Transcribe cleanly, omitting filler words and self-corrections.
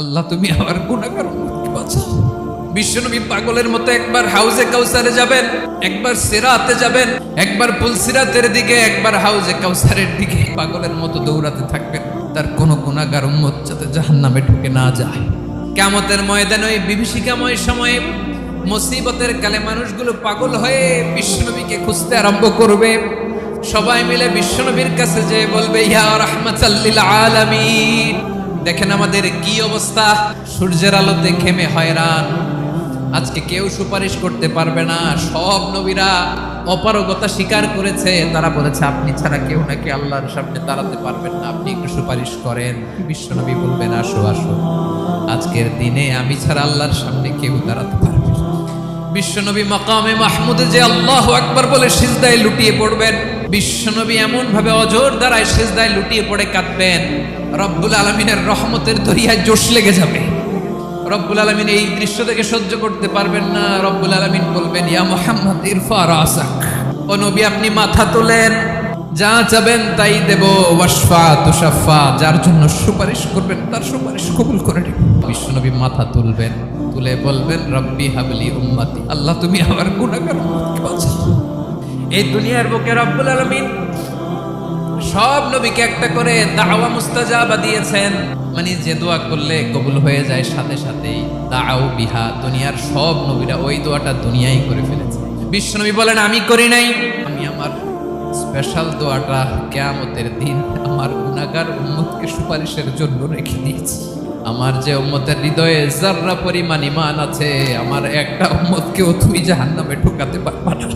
আল্লাহ তুমি আমার গুনাহগার উম্মতকে বাঁচাও। বিশ্বনবী পাগলের মতো একবার হাউজে কাউসারে যাবেন, একবার সিরাতে যাবেন, একবার পুলসিরাতের দিকে, একবার হাউজে কাউসারের দিকে পাগলের মতো দৌড়াতে থাকবেন, তার কোনো গুনাহগার উম্মত যাতে জাহান্নামে ঢুকে না যায়। কিয়ামতের ময়দানে ওই বিভীষিকাময় সময়ে মুসিবতের কালে মানুষগুলো পাগল হয়ে বিশ্বনবীকে খুঁজতে আরম্ভ করবে। সবাই মিলে বিশ্বনবীর কাছে যেয়ে বলবে, ইয়া রাহমাতাল লিল আলামিন। দেখেন আমাদের কি অবস্থা, সূর্যের আলোতে ঘেমে হয়রান। আজকে কেউ সুপারিশ করতে পারবে না। সব নবীরা অপারগতা স্বীকার করেছে, তারা বলেছে আপনি ছাড়া কেউ নাকি আল্লাহর সামনে দাঁড়াতে পারবেন না, আপনি একটু সুপারিশ করেন। বিশ্বনবী বলবেন, আসো আসো, আজকের দিনে আমি ছাড়া আল্লাহর সামনে কেউ দাঁড়াতে পারবে না। বিশ্বনবী মাকামে মাহমুদে যে আল্লাহু আকবার বলে সিজদায় লুটিয়ে পড়বেন, বিশ্বনবী এমন ভাবে অজর দ্বারায় সিজদায় লুটিয়ে পড়ে কাঁদবেন, রব্বুল আলামিনের রহমতের দরিয়ায় জোশ লেগে যাবে। রব্বুল আলামিন এই দৃশ্য থেকে সহ্য করতে পারবেন না। রব্বুল আলামিন বলবেন, ইয়া মুহাম্মদ ইরফা রাসাক, ও নবী আপনি মাথা তোলেন, যা চাবেন তাই দেব। ওয়াশফা তুশাফা, যার জন্য সুপারিশ করবেন তার সুপারিশ কবুল করে নেব। বিশ্বনবী মাথা তুলবেন, তুলে বলবেন, রব্বি হাবলি উম্মতি, আল্লাহ তুমি আমার গুনাহগার উম্মতকে বাঁচাও। এই দুনিয়ার বুকে রব্বুল আলামিন সব নবীকে একটা করে দাওয়া মুস্তাজাবা দিয়েছেন, মানে যে দোয়া করলে কবুল হয়ে যায় সাথে সাথেই। দাও বিহা, দুনিয়ার সব নবীরা ওই দোয়াটা দুনিয়ায় করে ফেলেছে। বিশ্বনবী বলেন, আমি করি নাই, আমি আমার স্পেশাল দোয়াটা কিয়ামতের দিন আমার গুনাহগার উম্মতকে সুপারিশের জন্য রেখে দিয়েছি। আমার যে উম্মতের হৃদয়ে যাররা পরিমাণ ঈমান আছে, আমার একটা উম্মতকেও তুমি জাহান্নামে ঢোকাতে পারবা না।